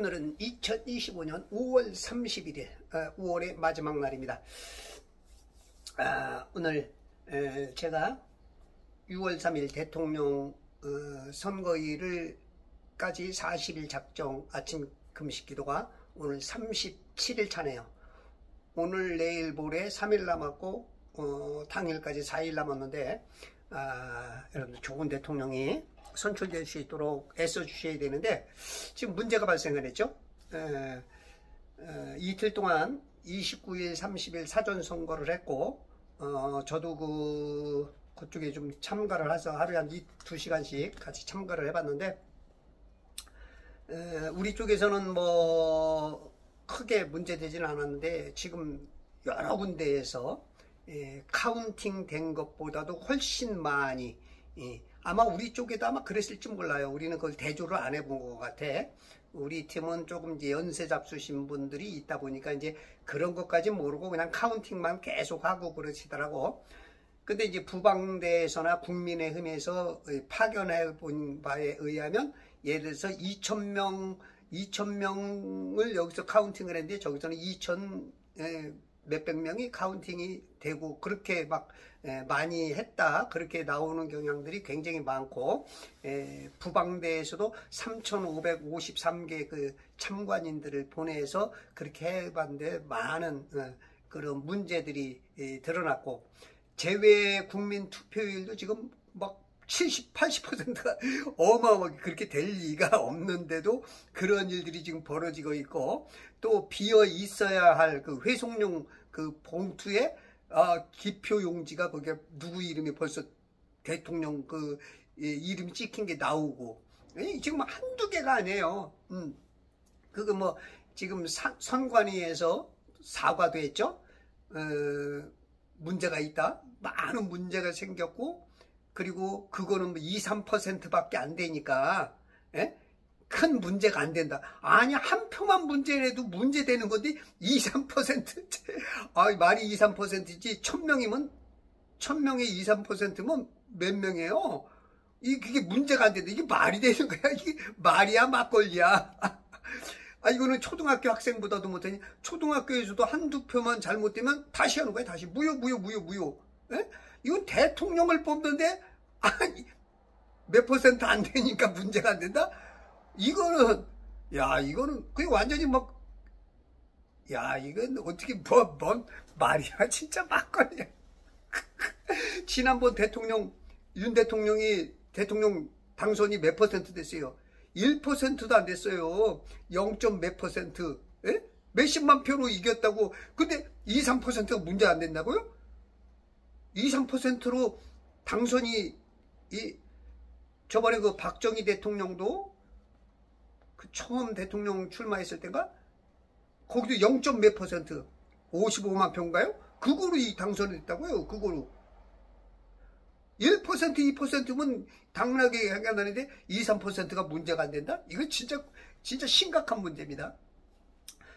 오늘은 2025년 5월 31일, 5월의 마지막 날입니다. 오늘 제가 6월 3일 대통령 선거일까지 40일 작정 아침 금식 기도가 오늘 37일 차네요. 오늘 내일 모레 3일 남았고 당일까지 4일 남았는데 여러분들 좋은 대통령이 선출될 수 있도록 애써 주셔야 되는데 지금 문제가 발생을 했죠. 이틀 동안 29일 30일 사전선거를 했고 저도 그쪽에 좀 참가를 해서 하루에 한 2시간씩 같이 참가를 해봤는데 우리 쪽에서는 뭐 크게 문제되지는 않았는데 지금 여러 군데에서 카운팅 된 것보다도 훨씬 많이 아마 우리 쪽에도 아마 그랬을지 몰라요. 우리는 그걸 대조를 안 해본 것 같아. 우리 팀은 조금 이제 연세 잡수신 분들이 있다 보니까 이제 그런 것까지 모르고 그냥 카운팅만 계속 하고 그러시더라고. 근데 이제 부방대에서나 국민의힘에서 파견해 본 바에 의하면 예를 들어서 2,000명을 여기서 카운팅을 했는데 저기서는 2,000 몇백 명이 카운팅이 되고 그렇게 막 많이 했다 그렇게 나오는 경향들이 굉장히 많고 부방대에서도 3,553개 그 참관인들을 보내서 그렇게 해봤는데 많은 그런 문제들이 드러났고 제외 국민 투표율도 지금 막 70, 80%가 어마어마하게 그렇게 될 리가 없는데도 그런 일들이 지금 벌어지고 있고 또 비어 있어야 할 그 회송용 그 봉투에 기표 용지가 거기에 누구 이름이 벌써 대통령 그 이름이 찍힌 게 나오고 지금 한두 개가 아니에요. 그거 뭐 지금 선관위에서 사과도 했죠. 문제가 있다. 많은 문제가 생겼고 그리고 그거는 뭐 2, 3%밖에 안 되니까 큰 문제가 안 된다. 아니 한 표만 문제라도 문제되는 건데 2, 3% 말이 2, 3%지 1,000명이면 1,000명에 2, 3%면 몇 명이에요? 그게 문제가 안 된다. 이게 말이 되는 거야? 이게 말이야 막걸리야? 이거는 초등학교 학생보다도 못하니 초등학교에서도 한두 표만 잘못되면 다시 하는 거야. 다시 무효. 이건 대통령을 뽑는데 몇 % 안 되니까 문제가 안 된다? 이거는 그게 완전히 이건 어떻게 뭔 말이야 진짜 막걸리야. 지난번 윤 대통령이 대통령 당선이 몇 % 됐어요? 1%도 안 됐어요. 0. 몇 %. 몇십만 표로 이겼다고. 근데 2, 3%가 문제 안 된다고요? 2, 3%로 당선이 저번에 그 박정희 대통령도 그 처음 대통령 출마했을 때인가? 거기도 0. 몇 %, 55만 표인가요? 그거로 당선이 됐다고요. 그거로 1%, 2%면 당연하게 해결하는데 2, 3%가 문제가 안 된다? 이거 진짜 심각한 문제입니다.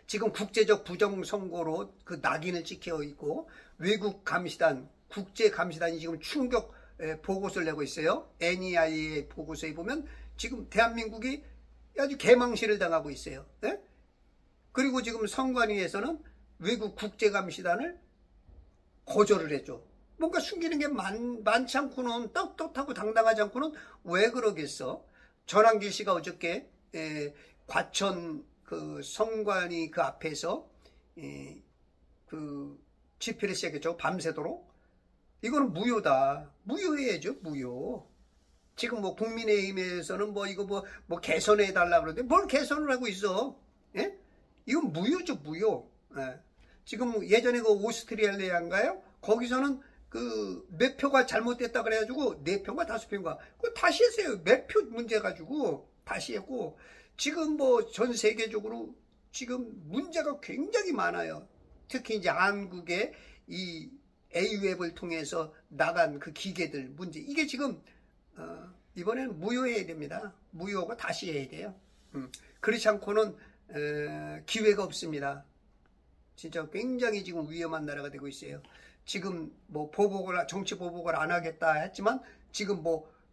지금 국제적 부정선거로 그 낙인을 찍혀 있고 외국 감시단, 국제 감시단이 지금 충격 보고서를 내고 있어요. NEI의 보고서에 보면 지금 대한민국이 아주 개망신을 당하고 있어요. 그리고 지금 선관위에서는 외국 국제 감시단을 거절을 했죠. 뭔가 숨기는 게 많지 않고는 떳떳하고 당당하지 않고는 왜 그러겠어? 전한길 씨가 어저께 과천 그 선관위 그 앞에서 그 집회를 시작했죠. 밤새도록. 이거는 무효다. 무효해야죠. 무효. 지금 뭐 국민의힘에서는 이거 개선해 달라 그러는데 뭘 개선을 하고 있어? 이건 무효죠. 무효. 지금 예전에 그 오스트리아인가요? 거기서는 그 몇 표가 잘못됐다 그래가지고 4표인가 5표인가 그거 다시 했어요. 몇 표 문제 가지고 다시 했고 지금 전 세계적으로 지금 문제가 굉장히 많아요. 특히 이제 한국의 이 A웹을 통해서 나간 그 기계들 문제 이게 지금 이번에는 무효해야 됩니다. 무효가 다시 해야 돼요. 그렇지 않고는 기회가 없습니다. 진짜 굉장히 지금 위험한 나라가 되고 있어요. 지금 정치 보복을 안 하겠다 했지만 지금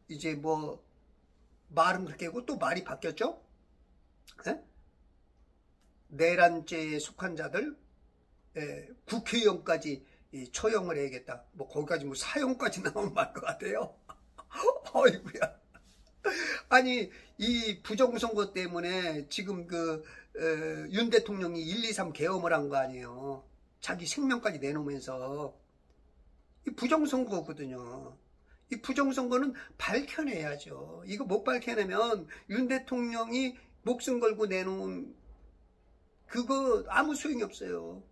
이제 말은 그렇게 하고 또 말이 바뀌었죠. 내란죄에 속한 자들 국회의원까지 처형을 해야겠다. 뭐 거기까지 뭐 사형까지 나오면 말 것 같아요. 어이구야. 아니 이 부정선거 때문에 지금 윤 대통령이 1, 2, 3 계엄을 한 거 아니에요. 자기 생명까지 내놓으면서. 이 부정선거거든요. 이 부정선거는 밝혀내야죠. 이거 못 밝혀내면 윤 대통령이 목숨 걸고 내놓은 그거 아무 소용이 없어요.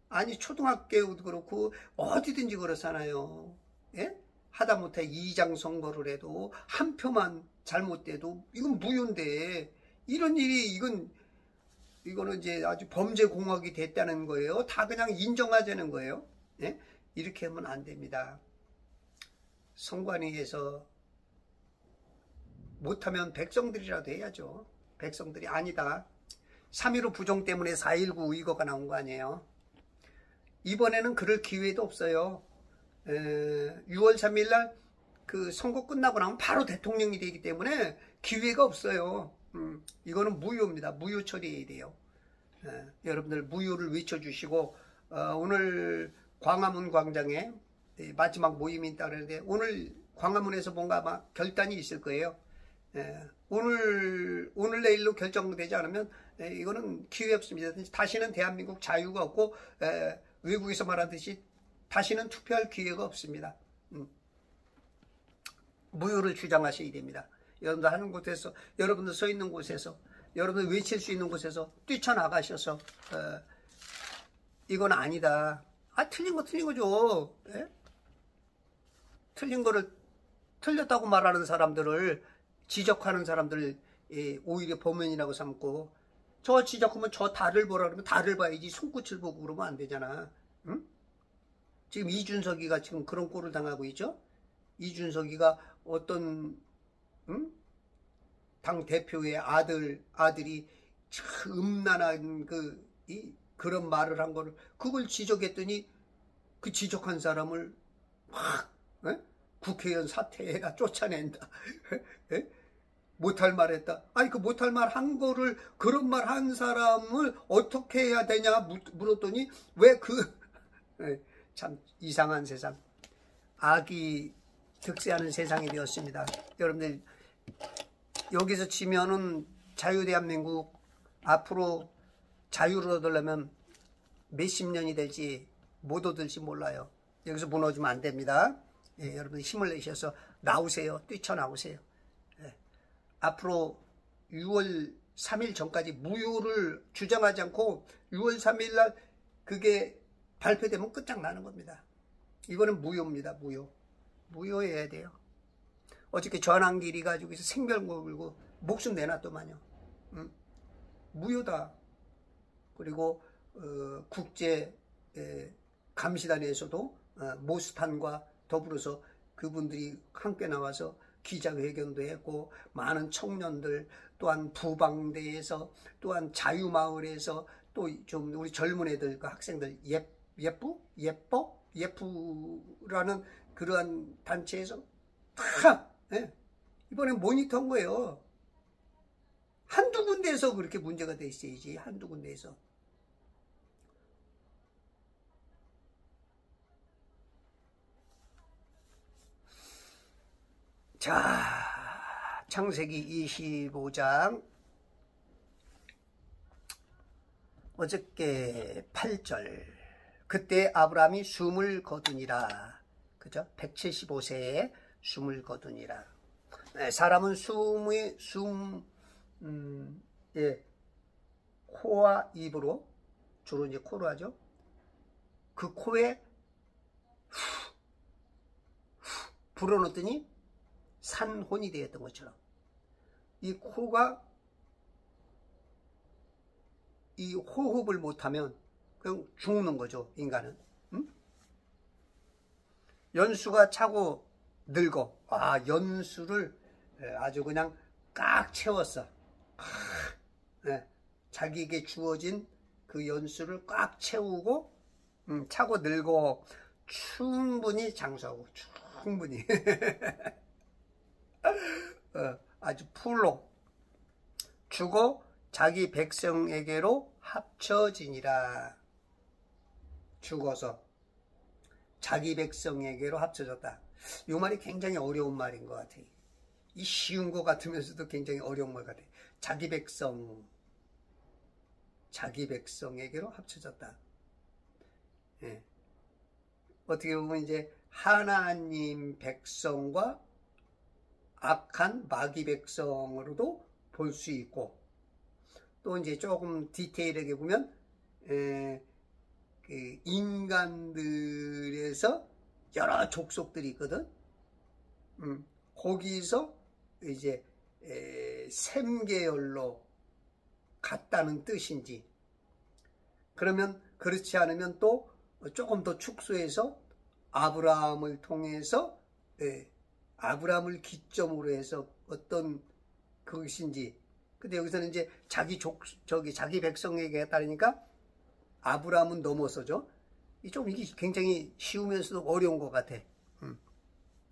아니 초등학교도 그렇고 어디든지 그렇잖아요. 예? 하다못해 2장 선거를 해도 한 표만 잘못돼도 이건 무효인데, 이런 일이 이거는 이제 아주 범죄 공학이 됐다는 거예요. 다 그냥 인정하자는 거예요. 예? 이렇게 하면 안 됩니다. 선관위에서 못하면 백성들이라도 해야죠. 백성들이 아니다. 3.15 부정 때문에 4.19 의거가 나온 거 아니에요. 이번에는 그럴 기회도 없어요. 6월 3일 날 그 선거 끝나고 나면 바로 대통령이 되기 때문에 기회가 없어요. 이거는 무효입니다. 무효 처리해야 돼요. 여러분들 무효를 외쳐주시고, 오늘 광화문 광장에 마지막 모임이 있다고 그러는데, 오늘 광화문에서 뭔가 아마 결단이 있을 거예요. 오늘 내일로 결정되지 않으면 이거는 기회 없습니다. 다시는 대한민국 자유가 없고, 외국에서 말하듯이 다시는 투표할 기회가 없습니다. 무효를 주장하셔야 됩니다. 여러분들 하는 곳에서, 여러분들 서 있는 곳에서, 여러분들 외칠 수 있는 곳에서 뛰쳐나가셔서 이건 아니다. 틀린 거 틀린 거죠. 예? 틀린 거를 틀렸다고 말하는 사람들을, 지적하는 사람들 오히려 범인이라고 삼고, 저 지적하면 저 달을 보라 그러면 달을 봐야지 손끝을 보고 그러면 안 되잖아. 응? 지금 이준석이가 지금 그런 꼴을 당하고 있죠. 이준석이가 어떤 당 대표의 아들이 참 음란한 그런 말을 한 거를, 그걸 지적했더니 그 지적한 사람을 막 국회의원 사퇴해라, 쫓아낸다. 못할 말 했다. 아니 그 못할 말 한 거를, 그런 말 한 사람을 어떻게 해야 되냐 물었더니 왜 참 이상한 세상, 악이 득세하는 세상이 되었습니다. 여러분들 여기서 지면은 자유대한민국 앞으로 자유를 얻으려면 몇십 년이 될지 못 얻을지 몰라요. 여기서 무너지면 안 됩니다. 여러분 힘을 내셔서 나오세요. 뛰쳐나오세요. 앞으로 6월 3일 전까지 무효를 주장하지 않고 6월 3일 날 그게 발표되면 끝장나는 겁니다. 이거는 무효입니다. 무효해야 돼요. 어저께 전환길이 가지고 생명을 걸고 목숨 내놨더만요. 무효다. 그리고 국제 감시단에서도 모스탄과 더불어서 그분들이 함께 나와서 기자회견도 했고, 많은 청년들, 또한 부방대에서, 또한 자유마을에서, 또 좀 우리 젊은 애들, 그 학생들, 예쁘라는 그러한 단체에서 다 이번에 모니터한 거예요. 한두 군데에서 그렇게 문제가 돼 있어야지. 한두 군데에서. 자, 창세기 25장 어저께 8절. 그때 아브라함이 숨을 거두니라. 그죠? 175세에 숨을 거두니라. 사람은 코와 입으로, 주로 이제 코로 하죠. 그 코에 불어넣더니 산혼이 되었던 것처럼, 이 코가 이 호흡을 못하면 그냥 죽는 거죠, 인간은. 연수가 차고 늙어. 연수를 아주 그냥 꽉 채웠어. 자기에게 주어진 그 연수를 꽉 채우고 차고 늙어 충분히 장수하고, 충분히 아주 풀로 주고 자기 백성에게로 합쳐지니라. 죽어서 자기 백성에게로 합쳐졌다. 이 말이 굉장히 어려운 말인 것 같아요. 이 쉬운 것 같으면서도 굉장히 어려운 말 같아요. 자기 백성에게로 합쳐졌다. 예. 어떻게 보면 이제 하나님 백성과 악한 마귀 백성으로도 볼 수 있고, 또 이제 조금 디테일하게 보면 그 인간들에서 여러 족속들이 있거든. 거기서 이제 셈계열로 갔다는 뜻인지, 그러면 그렇지 않으면 또 조금 더 축소해서 아브라함을 통해서 아브라함을 기점으로 해서 어떤 그것인지. 근데 여기서는 이제 자기 백성에게 따르니까 아브라함은 넘어서죠. 좀 이게 굉장히 쉬우면서도 어려운 것 같아.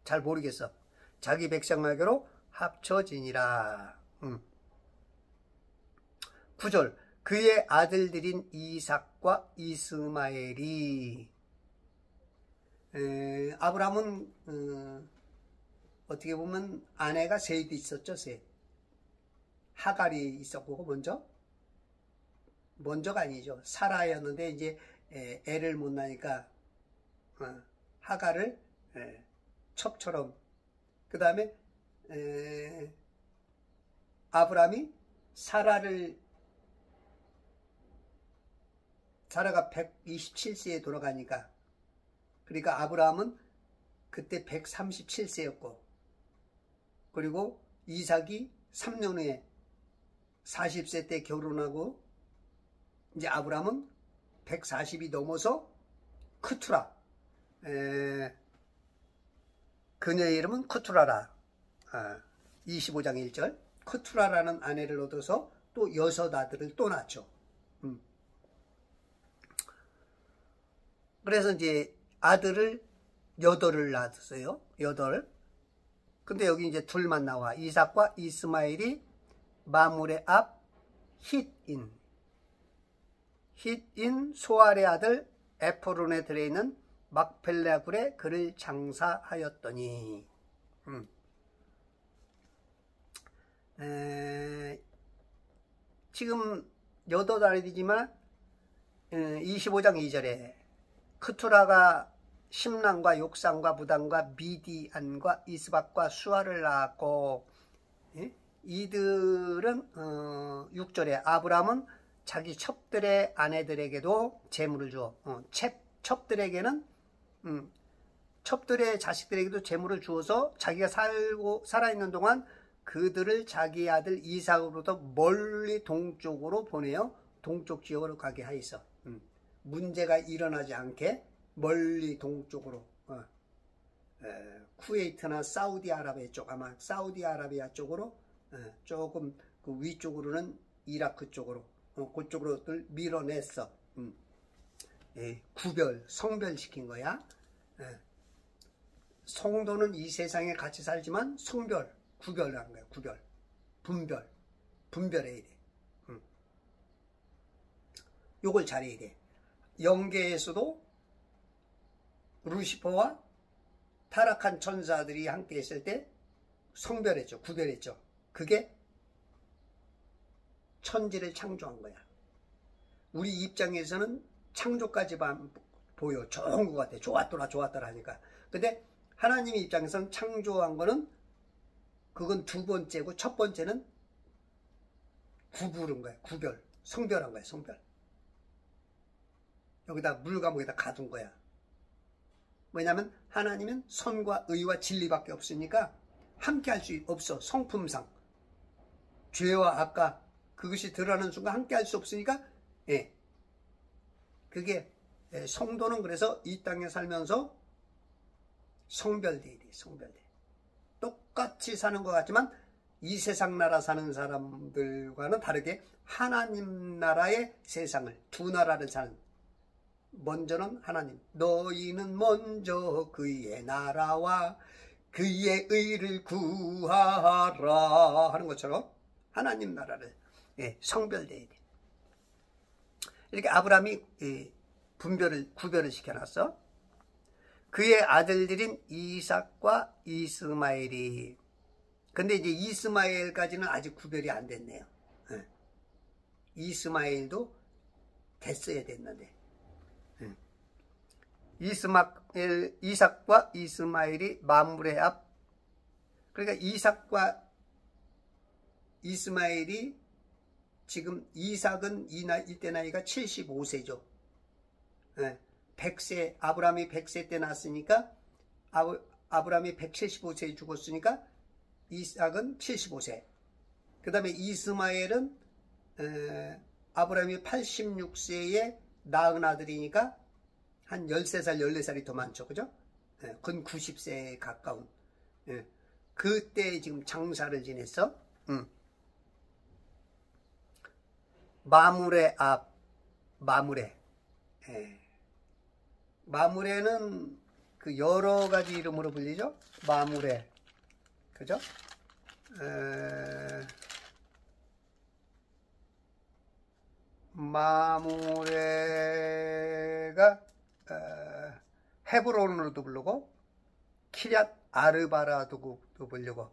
잘 모르겠어. 자기 백성에게로 합쳐지니라. 9절. 그의 아들들인 이삭과 이스마엘이. 아브라함은 어떻게 보면 아내가 셋이 있었죠. 셋. 하갈이 있었고, 먼저가 아니죠. 사라였는데 이제 애를 못 낳으니까 하갈을 첩처럼, 그 다음에 아브라함이 사라가 127세에 돌아가니까, 그러니까 아브라함은 그때 137세였고, 그리고 이삭이 3년 후에 40세 때 결혼하고, 이제 아브라함은 140이 넘어서 크투라, 그녀의 이름은 크투라라. 25장 1절. 크투라라는 아내를 얻어서 또 6 아들을 또 낳죠. 그래서 이제 아들을 8을 낳았어요. 8. 근데 여기 이제 둘만 나와. 이삭과 이스마엘이 마물의 앞 힛인 소알의 아들 에프론에 들어있는 막펠라 굴에 그를 장사하였더니. 지금 8알이지만 25장 2절에 크투라가 심란과 욕상과 무단과 미디안과 이스박과 수아를 낳았고, 이들은 6절에 아브라함은 자기 첩들의 아내들에게도 재물을 주어, 첩들에게는 첩들의 자식들에게도 재물을 주어서 자기가 살아있는 동안 그들을 자기 아들 이삭으로부터 멀리 동쪽으로 보내어 동쪽 지역으로 가게 하였어. 문제가 일어나지 않게 멀리 동쪽으로, 쿠웨이트나 사우디아라비아 쪽, 아마 사우디아라비아 쪽으로, 조금 그 위쪽으로는 이라크 쪽으로, 그쪽으로들 밀어냈어. 성별시킨 거야. 성도는 이 세상에 같이 살지만 구별한 거야. 분별해야 돼. 요걸 잘해야 돼. 영계에서도 루시퍼와 타락한 천사들이 함께 있을 때 구별했죠. 그게 천지를 창조한 거야. 우리 입장에서는 창조까지만 보여. 좋은 것 같아. 좋았더라 하니까. 근데 하나님 입장에서는 창조한 거는 그건 두 번째고, 첫 번째는 구부른 거야. 성별한 거야. 성별. 여기다 물감옥에다 가둔 거야. 왜냐하면 하나님은 선과 의와 진리밖에 없으니까 함께 할 수 없어. 성품상 죄와 악과 그것이 드러나는 순간 함께 할 수 없으니까, 그게 성도는 그래서 이 땅에 살면서 성별돼. 똑같이 사는 것 같지만 이 세상 나라 사는 사람들과는 다르게 하나님 나라의 세상을, 두 나라를 사는, 먼저는 하나님, 너희는 먼저 그의 나라와 그의 의를 구하라 하는 것처럼 하나님 나라를, 예, 성별돼야 돼. 이렇게 아브라함이 구별을 시켜놨어. 그의 아들들인 이삭과 이스마엘이. 근데 이제 이스마엘까지는 아직 구별이 안 됐네요. 예. 이스마엘도 됐어야 됐는데. 예. 이삭과 이스마엘이 마므레 앞. 그러니까 이삭과 이스마엘이 지금 이삭은 이때 나이가 75세죠. 예. 100세, 아브라함이 100세 때 났으니까 아브라함이 175세에 죽었으니까 이삭은 75세. 그 다음에 이스마엘은 아브라함이 86세에 낳은 아들이니까 한 13살, 14살이 더 많죠. 그죠? 근 90세에 가까운. 그때 지금 장사를 지냈어. 마므레 앞, 마므레. 마므레는 그 여러 가지 이름으로 불리죠. 마므레. 그죠? 마므레가 헤브론으로도 부르고 키럇 아르바라도 불리고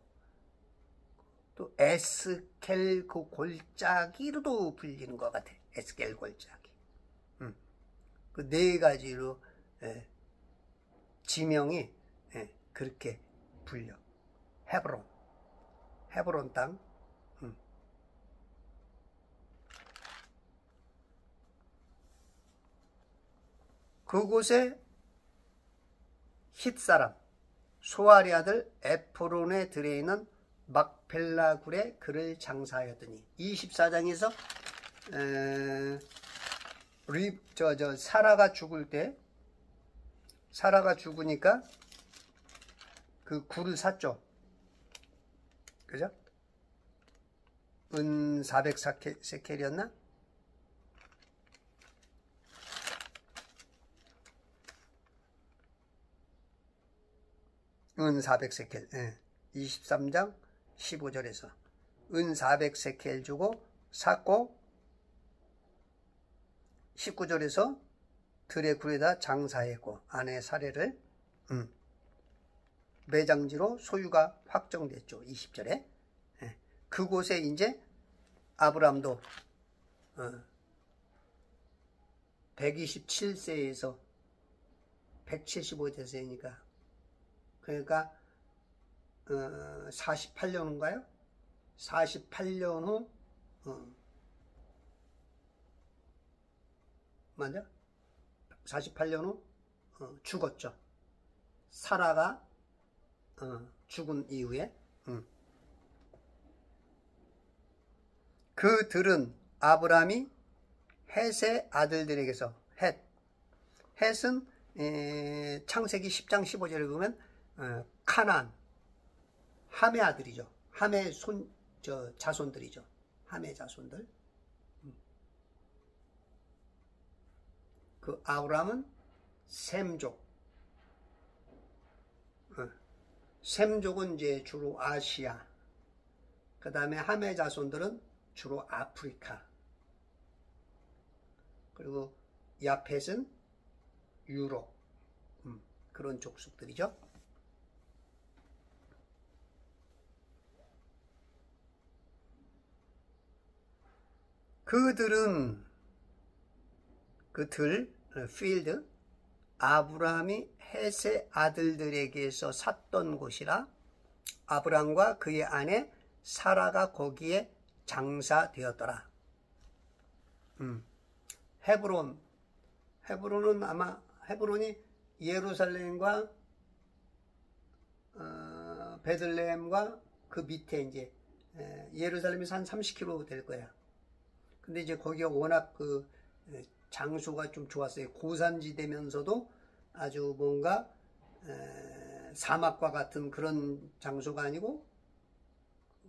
또 에스켈 그 골짜기로도 불리는 것 같아. 에스켈 골짜기. 그 네 가지로 지명이 그렇게 불려. 헤브론 땅. 그곳에 힛사람 소아리 아들 에프론의 들에 있는 막벨라 굴에 그를 장사하였더니 24장에서 사라가 죽을 때 사라가 죽으니까 그 굴을 샀죠. 그죠? 은 400세켈이었나? 은 400세켈. 23장 15절에서 은 400세켈 주고 샀고 19절에서 들의 굴에다 장사했고 아내 사례를 매장지로 소유가 확정됐죠. 20절에. 그곳에 이제 아브람도 127세에서 175세니까 그러니까 48년 후인가요? 48년 후 맞아? 48년 후 죽었죠. 사라가 죽은 이후에 그들은 아브람이 헷의 아들들에게서 헷은 창세기 10장 15절에 보면 카나안 함의 아들이죠. 함의 자손들이죠. 함의 자손들. 그 아브람은 셈족. 셈족은 이제 주로 아시아. 그 다음에 함의 자손들은 주로 아프리카. 그리고 야펫은 유럽. 그런 족속들이죠. 필드, 아브라함이 헷의 아들들에게서 샀던 곳이라 아브람과 그의 아내 사라가 거기에 장사되었더라. 헤브론은 아마 헤브론이 예루살렘과 베들레헴과 그 밑에 이제 예루살렘에서 한 30km 될 거야. 근데 이제 거기가 워낙 그 장소가 좀 좋았어요. 고산지대면서도 아주 뭔가 사막과 같은 그런 장소가 아니고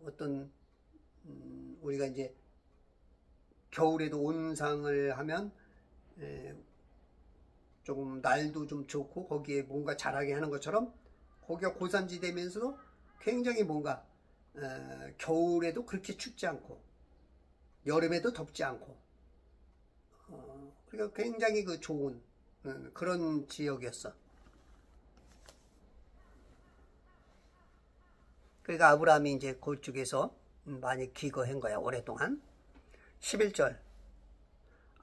어떤 우리가 이제 겨울에도 온상을 하면 조금 날도 좀 좋고 거기에 뭔가 자라게 하는 것처럼 거기가 고산지대면서도 굉장히 뭔가 겨울에도 그렇게 춥지 않고 여름에도 덥지 않고, 그러니까 굉장히 그 좋은 그런 지역이었어. 그러니까 아브라함이 이제 그쪽에서 많이 기거한 거야, 오랫동안. 11절.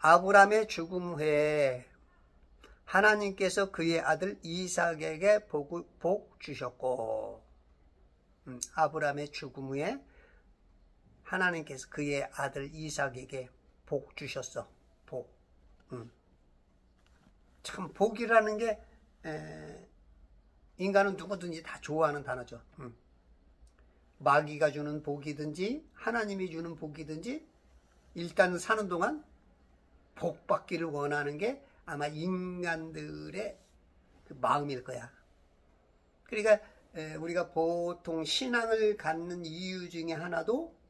아브라함의 죽음 후에 하나님께서 그의 아들 이삭에게 복 주셨고, 아브라함의 죽음 후에 하나님께서 그의 아들 이삭에게 복 주셨어. 복. 참 복이라는 게 인간은 누구든지 다 좋아하는 단어죠. 마귀가 주는 복이든지 하나님이 주는 복이든지 일단 사는 동안 복 받기를 원하는 게 아마 인간들의 그 마음일 거야. 그러니까 우리가 보통 신앙을 갖는 이유 중에 하나도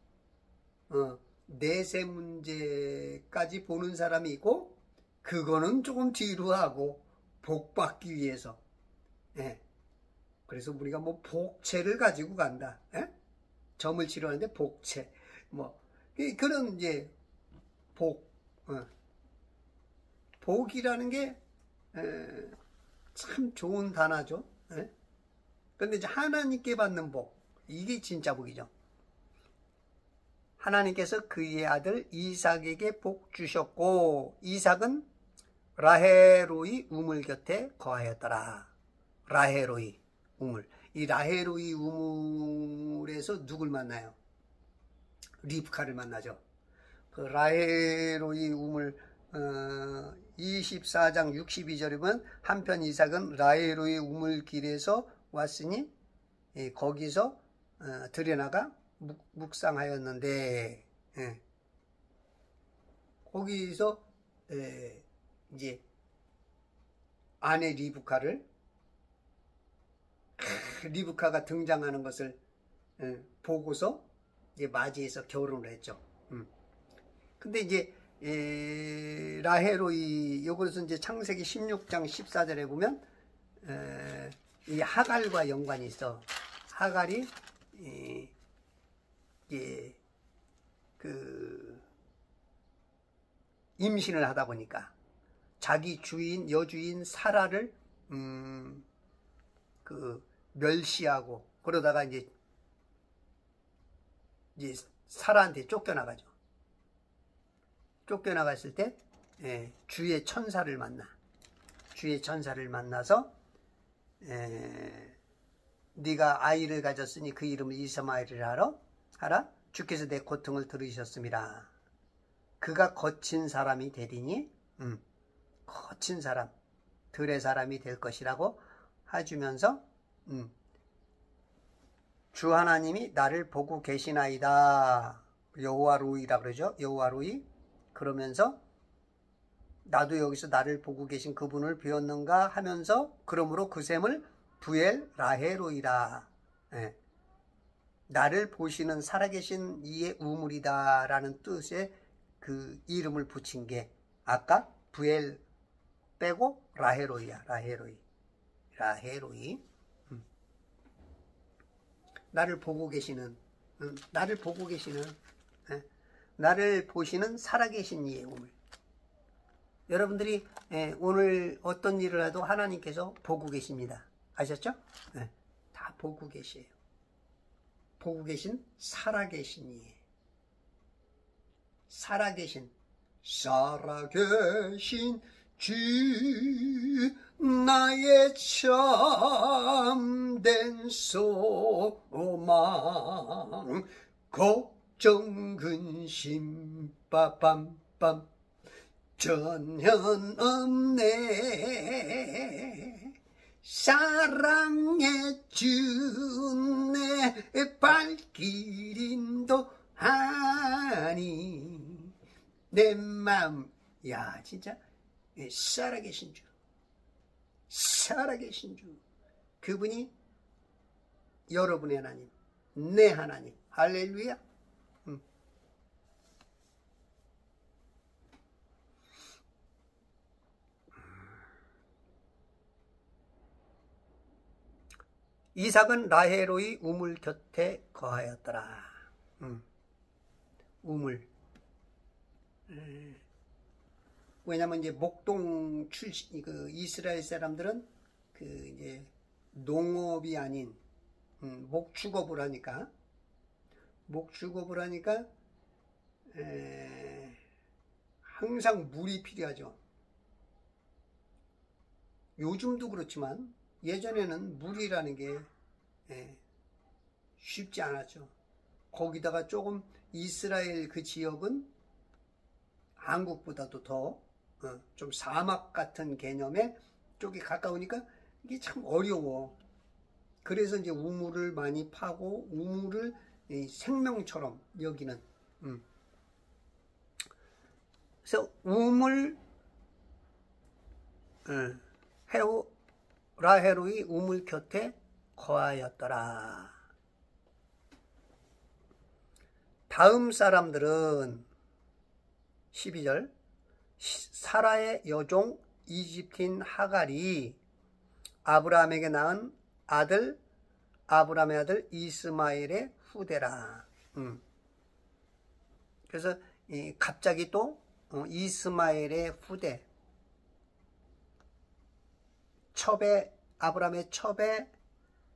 내세 문제까지 보는 사람이 있고, 그거는 조금 뒤로 하고 복 받기 위해서. 그래서 우리가 뭐 복채를 가지고 간다. 점을 치료하는데 복채. 뭐 그런 이제 복이라는 게 참 좋은 단어죠. 그런데 이제 하나님께 받는 복, 이게 진짜 복이죠. 하나님께서 그의 아들 이삭에게 복 주셨고, 이삭은 라헬의 우물 곁에 거하였더라. 라헬의 우물. 이 라헬의 우물에서 누굴 만나요? 리브카를 만나죠. 그 라헬의 우물 24장 62절에 보면 한편 이삭은 라헬의 우물길에서 왔으니 거기서 들여나가 묵상하였는데, 거기서 이제 아내 리브카가 등장하는 것을 보고서 이제 맞이해서 결혼을 했죠. 근데 이제 라헬의 요것은 이제 창세기 16장 14절에 보면 이 하갈과 연관이 있어. 하갈이 이제 그 임신을 하다 보니까 자기 여주인 사라를 그 멸시하고 그러다가 이제 사라한테 쫓겨나가죠. 쫓겨나갔을 때 주의 천사를 만나서 네가 아이를 가졌으니 그 이름을 이스마엘이라 하라. 주께서 내 고통을 들으셨습니다. 그가 거친 사람이 되리니 거친 사람, 들의 사람이 될 것이라고 해주면서 주 하나님이 나를 보고 계시나이다. 여호와 로이라 그러죠. 여호와 로이. 그러면서 나도 여기서 나를 보고 계신 그분을 배웠는가 하면서 그러므로 그 셈을 부엘 라헬로이라. 나를 보시는 살아계신 이의 우물이다 라는 뜻의 그 이름을 붙인 게 아까 부엘 빼고 라헬로이야. 라헬로이. 나를 보고 계시는 나를 보시는 살아계신 이의 우물. 여러분들이 오늘 어떤 일을 해도 하나님께서 보고 계십니다. 아셨죠? 다 보고 계세요. 보고 계신 살아계신 이의. 살아계신 주 나의 참된 소망 걱정 근심 빠밤밤 전혀 없네. 사랑해 주 내 발길 인도하니 내 마음. 야 진짜 살아계신 주 그분이 여러분의 하나님, 내 하나님. 할렐루야. 이삭은 라헬의 우물 곁에 거하였더라. 우물. 왜냐면 이제 목동 출신 그 이스라엘 사람들은 그 이제 농업이 아닌 목축업을 하니까 항상 물이 필요하죠. 요즘도 그렇지만 예전에는 물이라는 게 쉽지 않았죠. 거기다가 조금 이스라엘 그 지역은 한국보다도 더 좀 사막 같은 개념의 쪽이 가까우니까 이게 참 어려워. 그래서 이제 우물을 많이 파고 우물을 생명처럼 여기는. 그래서 우물 라헬이 우물 곁에 거하였더라. 다음 사람들은 12절 사라의 여종 이집트인 하갈이 아브라함에게 낳은 아브라함의 아들 이스마엘의 후대라. 그래서 갑자기 또 이스마엘의 후대 아브라함의 첩의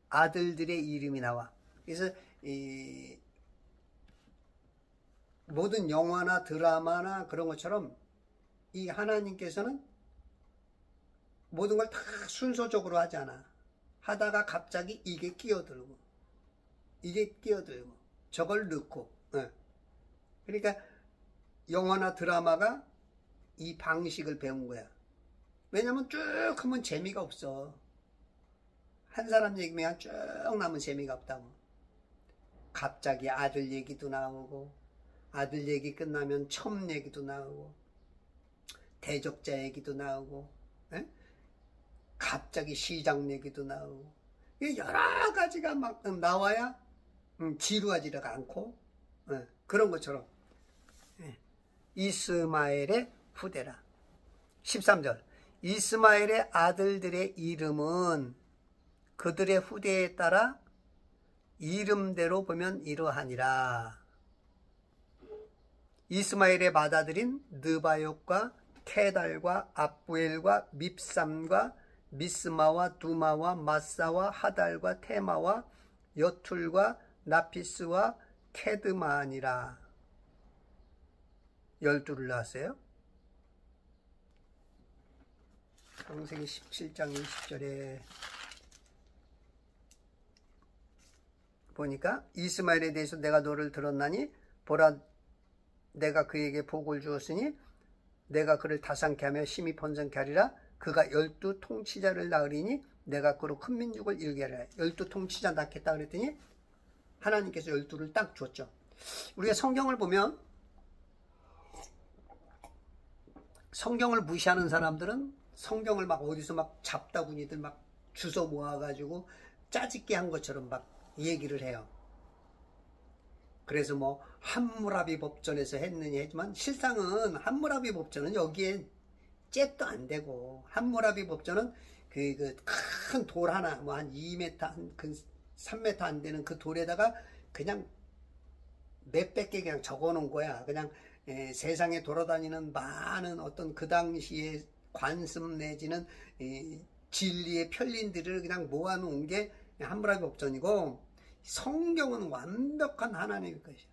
아들들의 이름이 나와. 그래서 모든 영화나 드라마나 그런 것처럼 이 하나님께서는 모든 걸 다 순서적으로 하지 않아. 하다가 갑자기 이게 끼어들고 저걸 넣고. 그러니까 영화나 드라마가 이 방식을 배운 거야. 왜냐면 쭉 하면 재미가 없어. 한 사람 얘기면 쭉 나면 재미가 없다고. 갑자기 아들 얘기도 나오고, 아들 얘기 끝나면 첨 얘기도 나오고, 대적자 얘기도 나오고, 갑자기 시장 얘기도 나오고, 여러 가지가 막 나와야 지루하지가 않고, 그런 것처럼 이스마엘의 후대라. 13절 이스마엘의 아들들의 이름은 그들의 후대에 따라 이름대로 보면 이러하니라. 이스마엘의 맏아들인 느바욕과 케달과 압부엘과 밉삼과 미스마와 두마와 마사와 하달과 테마와 여툴과 나피스와 케드마니라. 12를 낳았어요. 창세기 17장 20절에 보니까 이스마엘에 대해서 내가 너를 들었나니 보라 내가 그에게 복을 주었으니 내가 그를 다산케 하며 심히 번성케 하리라. 그가 12 통치자를 낳으리니 내가 그로 큰 민족을 이루게 하리라. 12 통치자 낳겠다 그랬더니 하나님께서 12를 딱 줬죠. 우리가 성경을 보면 성경을 무시하는 사람들은 성경을 막 어디서 막 잡다구니들 막 주워 모아가지고 짜집게 한 것처럼 막 얘기를 해요. 그래서 뭐 함무라비 법전에서 했느니 했지만 실상은 함무라비 법전은 여기에 잽도 안 되고, 함무라비 법전은 그 큰 돌 하나 뭐 한 2m 한 3m 안 되는 그 돌에다가 그냥 몇백 개 그냥 적어 놓은 거야. 그냥 세상에 돌아다니는 많은 어떤 그 당시에 관습 내지는 진리의 편린들을 그냥 모아놓은 게 함무라비 법전이고, 성경은 완벽한 하나님의 것이야.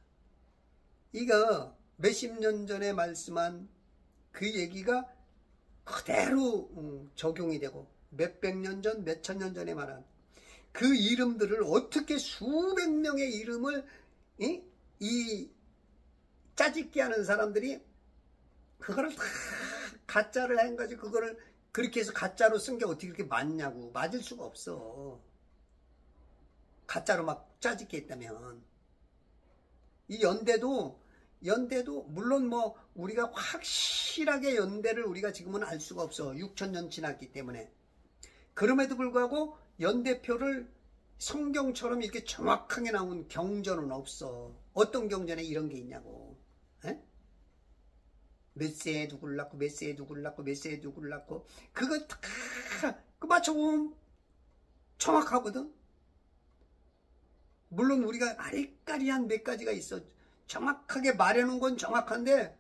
이거 몇십 년 전에 말씀한 그 얘기가 그대로 적용이 되고, 몇백 년 전, 몇천 년 전에 말한 그 이름들을 어떻게 수백 명의 이름을 이 짜집기 하는 사람들이 그거를 다 가짜를 한 거지. 그거를 그렇게 해서 가짜로 쓴 게 어떻게 그렇게 맞냐고. 맞을 수가 없어. 가짜로 막 짜집기 했다면. 이 연대도 물론 뭐 우리가 확실하게 연대를 우리가 지금은 알 수가 없어. 6,000년 지났기 때문에. 그럼에도 불구하고 연대표를 성경처럼 이렇게 정확하게 나온 경전은 없어. 어떤 경전에 이런 게 있냐고. 몇 세에 누구를 낳고 몇 세에 누구를 낳고 몇 세에 누구를 낳고 그거 다 그 맞춰보면 정확하거든. 물론 우리가 아리까리한 몇 가지가 있어. 정확하게 말해놓은 건 정확한데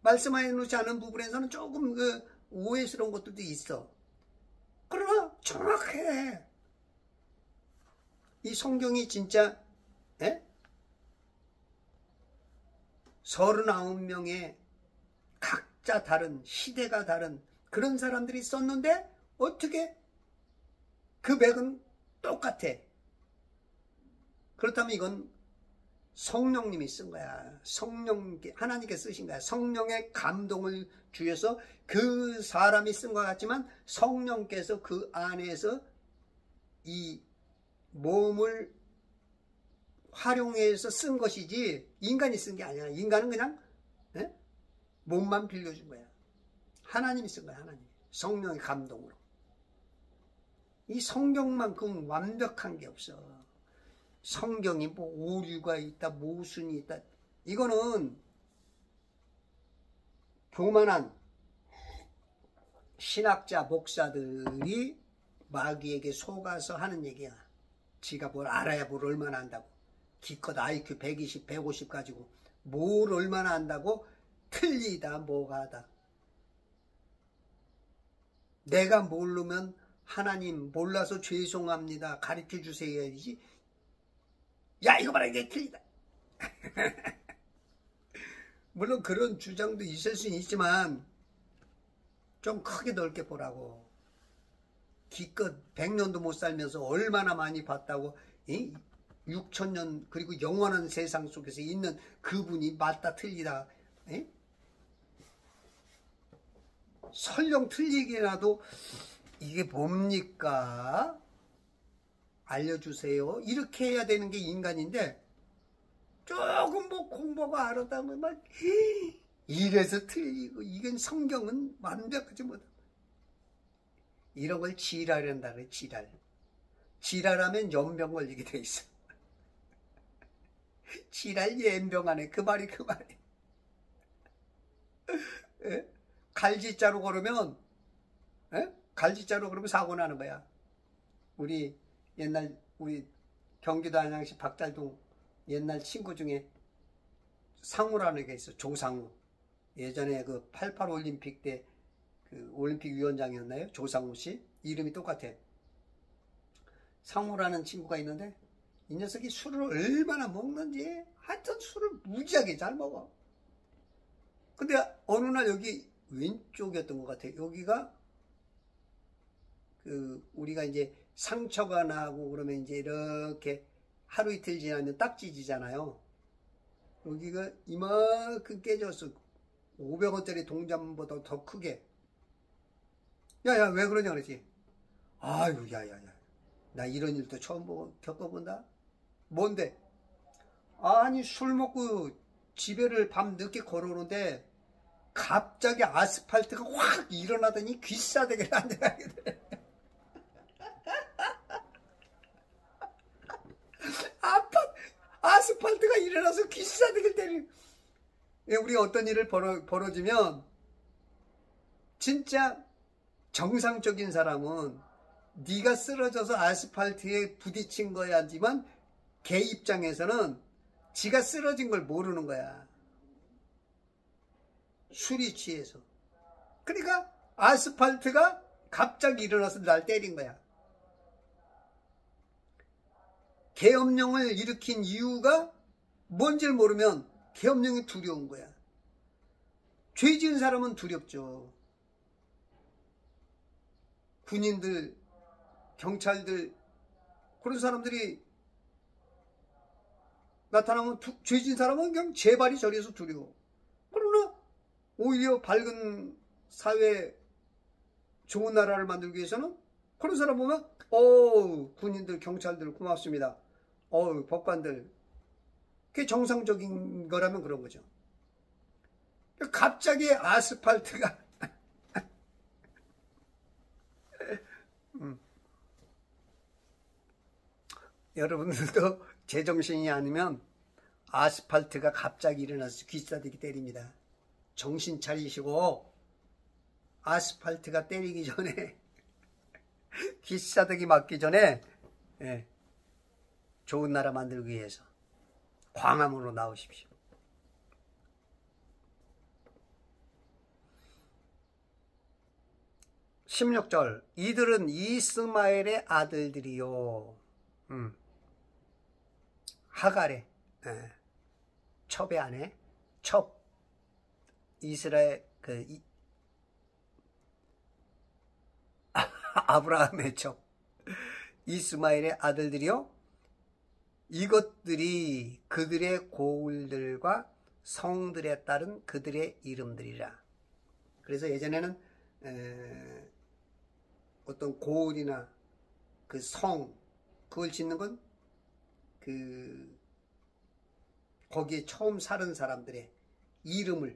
말씀해 놓지 않은 부분에서는 조금 오해스러운 것들도 있어. 그러나 정확해. 이 성경이 진짜 39명의 각자 다른 시대가 다른 그런 사람들이 썼는데 어떻게 그 맥은 똑같아. 그렇다면 이건 성령님이 쓴 거야. 하나님께 쓰신 거야. 성령의 감동을 주셔서 그 사람이 쓴 것 같지만 성령께서 그 안에서 이 몸을 활용해서 쓴 것이지 인간이 쓴 게 아니야. 인간은 그냥 몸만 빌려준 거야. 하나님이 쓴 거야. 하나님. 성령의 감동으로. 이 성경만큼 완벽한 게 없어. 성경이 뭐 오류가 있다, 모순이 있다. 이거는 교만한 신학자, 목사들이 마귀에게 속아서 하는 얘기야. 지가 뭘 알아야 뭘 얼마나 안다고. 기껏 IQ 120, 150 가지고 뭘 얼마나 안다고 틀리다, 뭐가 하다. 내가 모르면 하나님 몰라서 죄송합니다. 가르쳐 주세요 해야지. 야, 이거 봐라, 이게 틀리다. 물론 그런 주장도 있을 수는 있지만 좀 크게 넓게 보라고. 기껏 100년도 못 살면서 얼마나 많이 봤다고 6000년 그리고 영원한 세상 속에서 있는 그분이 맞다 틀리다. 설령 틀리게라도 이게 뭡니까? 알려주세요. 이렇게 해야 되는 게 인간인데 조금 뭐 공부가 알았다면 막 이래서 틀리고 이건 성경은 완벽하지 못하다. 이런 걸 지랄한다 그래. 지랄하면 연병 걸리게 돼 있어. 지랄 연병하네. 그 말이. 갈지자로 걸으면 사고 나는 거야. 우리 경기도 안양시 박달동 옛날 친구 중에 상우라는 애가 있어. 조상우. 예전에 그 88 올림픽 때 그 올림픽 위원장이었나요? 조상우 씨. 이름이 똑같아. 상우라는 친구가 있는데 이 녀석이 술을 얼마나 먹는지 하여튼 술을 무지하게 잘 먹어. 근데 어느 날 여기 왼쪽이었던 것 같아. 여기가 우리가 이제 상처가 나고 그러면 이제 이렇게 하루 이틀 지나면 딱지지잖아요. 여기가 이만큼 깨졌어. 500원짜리 동전보다 더 크게. 야야, 왜 그러냐 그러지. 아유, 야야야, 나 이런 일도 처음 겪어본다. 뭔데? 아니, 술 먹고 집에를 밤 늦게 걸어오는데 갑자기 아스팔트가 확 일어나더니 귀싸대기를 앉아가게 돼. 아스팔트가 일어나서 귀싸대기를 때리는. 우리 어떤 일을 벌어지면 진짜 정상적인 사람은 네가 쓰러져서 아스팔트에 부딪힌 거야지만 걔 입장에서는 지가 쓰러진 걸 모르는 거야. 술이 취해서. 그러니까 아스팔트가 갑자기 일어나서 날 때린 거야. 계엄령을 일으킨 이유가 뭔지를 모르면 계엄령이 두려운 거야. 죄 지은 사람은 두렵죠. 군인들, 경찰들, 그런 사람들이 나타나면 죄 지은 사람은 그냥 제발이 저리서 두려워. 그러나 오히려 밝은 사회, 좋은 나라를 만들기 위해서는 그런 사람 보면 군인들, 경찰들 고맙습니다. 법관들. 그게 정상적인 거라면 그런 거죠. 갑자기 아스팔트가 여러분들도 제정신이 아니면 아스팔트가 갑자기 일어나서 귀싸대기 때립니다. 정신 차리시고 아스팔트가 때리기 전에 귀싸대기 맞기 전에 좋은 나라 만들기 위해서 광화문으로 나오십시오. 16절 이들은 이스마엘의 아들들이요. 하갈의 첩의 아내 첩 이스라엘 아브라함의 첩 이스마엘의 아들들이요. 이것들이 그들의 고을들과 성들에 따른 그들의 이름들이라. 그래서 예전에는 어떤 고을이나 그 성 그걸 짓는 건 거기에 처음 사는 사람들의 이름이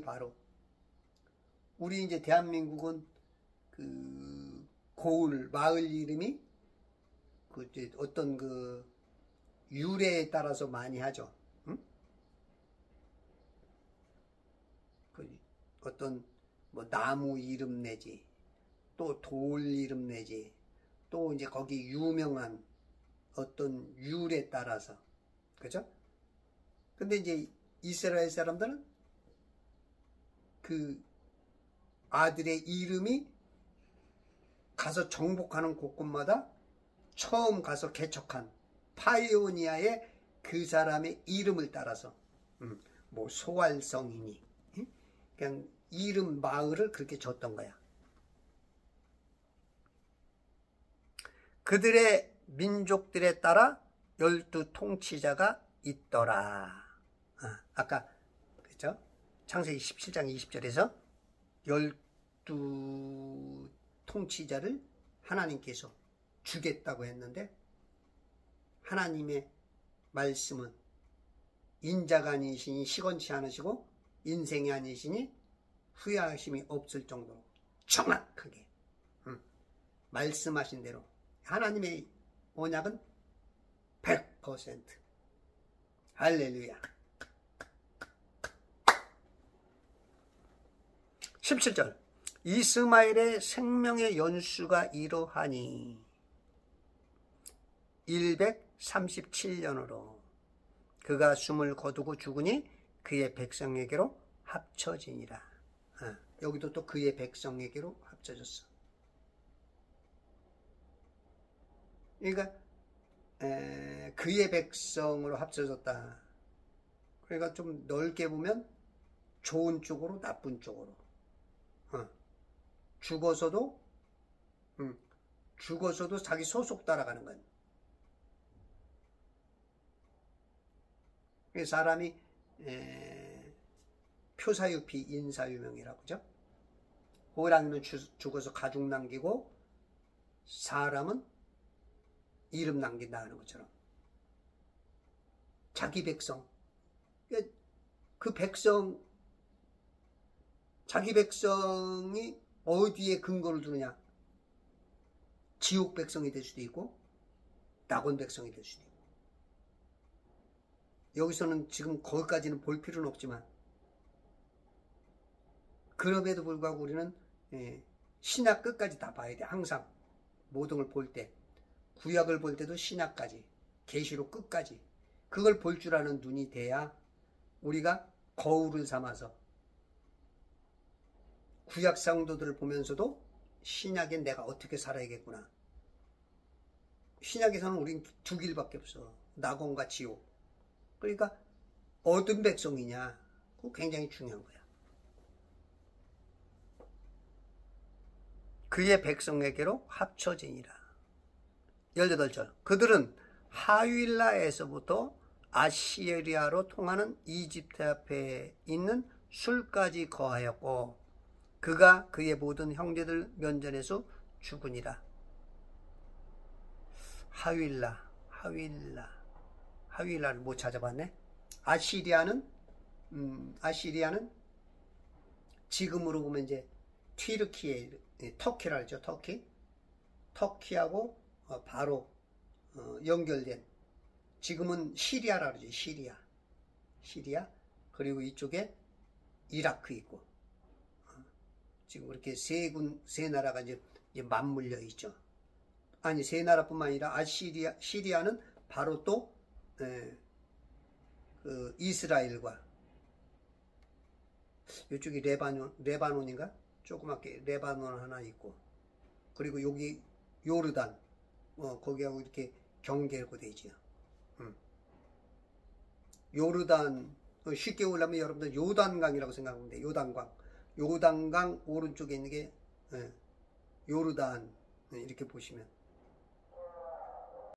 바로 우리 이제 대한민국은 그 고을 마을 이름이 어떤 유래에 따라서 많이 하죠. 어떤 나무 이름 내지 또 돌 이름 내지 또 이제 거기 유명한 어떤 유래에 따라서 그죠? 근데 이제 이스라엘 사람들은 그 아들의 이름이 가서 정복하는 곳곳마다 처음 가서 개척한 파이오니아의 그 사람의 이름을 따라서 소알성이니 그냥 이름 마을을 그렇게 줬던 거야. 그들의 민족들에 따라 12 통치자가 있더라. 아까 그렇죠? 창세기 17장 20절에서 12 통치자를 하나님께서 주겠다고 했는데 하나님의 말씀은 인자가 아니시니 시건치 않으시고 인생이 아니시니 후회하심이 없을 정도로 정확하게 말씀하신 대로 하나님의 언약은 100%. 할렐루야. 17절 이스마엘의 생명의 연수가 이러하니 137년으로 그가 숨을 거두고 죽으니 그의 백성에게로 합쳐지니라. 여기도 또 그의 백성에게로 합쳐졌어. 그러니까 그의 백성으로 합쳐졌다. 그러니까 좀 넓게 보면 좋은 쪽으로 나쁜 쪽으로 죽어서도 자기 소속 따라가는 거야. 사람이 표사유피 인사유명이라고 그죠? 호랑이는 죽어서 가죽 남기고 사람은 이름 남긴다 하는 것처럼 자기 백성 자기 백성이 어디에 근거를 두느냐. 지옥 백성이 될 수도 있고 낙원 백성이 될 수도 있고. 여기서는 지금 거기까지는 볼 필요는 없지만 그럼에도 불구하고 우리는 신약 끝까지 다 봐야 돼. 항상 모든 걸 볼 때 구약을 볼 때도 신약까지 계시록 끝까지 그걸 볼 줄 아는 눈이 돼야 우리가 거울을 삼아서 구약 성도들을 보면서도 신약에 내가 어떻게 살아야겠구나. 신약에서는 우린 두 길밖에 없어. 낙원과 지옥. 그러니까 어떤 백성이냐 그거 굉장히 중요한 거야. 그의 백성에게로 합쳐지니라. 18절 그들은 하윌라에서부터 아시리아로 통하는 이집트 앞에 있는 술까지 거하였고 그가 그의 모든 형제들 면전에서 죽으니라. 하윌라를 못 찾아봤네. 아시리아는 지금으로 보면 이제 튀르키예 터키라 하죠. 터키하고 바로 연결된 지금은 시리아라 그러죠. 시리아 그리고 이쪽에 이라크 있고 지금 그렇게 세 나라가 이제 맞물려 있죠. 아니 세 나라뿐만 아니라 시리아는 바로 또 그 이스라엘과 이쪽이 레바논인가 조그맣게 레바논 하나 있고, 그리고 여기 요르단, 거기하고 이렇게 경계고 되지요. 요르단, 쉽게 오려면 여러분들 요단강이라고 생각하면 돼요. 요단강. 요단강 오른쪽에 있는 게 요르단, 이렇게 보시면